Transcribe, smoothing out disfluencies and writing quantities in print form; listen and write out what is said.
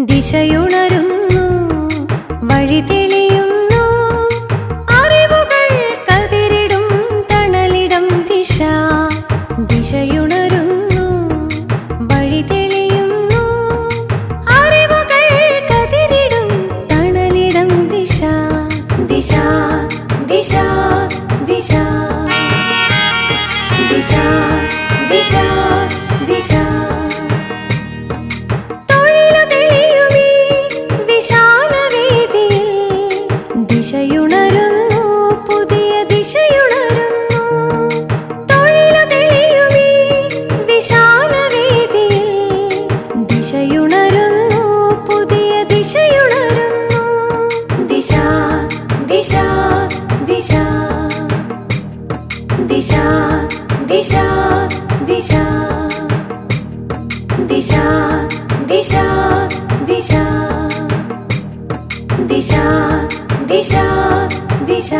ദിശയുണരുന്നു, വഴി തെളിയുന്നു, അറിവുകൾ കതിരിടും തണലിടം ദിശ. ദിശയുണരുന്നു, വഴി തെളിയുന്നു, അറിവുകൾ കതിരിടും തണലിടം ദിശ. ദിശ ദിശ ദിശ ദിശ ദിശ ദിശ. ദിശയുണരുന്നു, പുതിയ ദിശയുണരുന്നു, തൊഴിലു തെളിയുമീ വിശാലവേദിയിൽ. ദിശയുണരുന്നു, പുതിയ ദിശയുണരുന്നു. ദിശ ദിശ ദിശ ദിശ ദിശ ദിശ ദിശ ദിശ ദിശ ദിശ ദിശ ദിശ.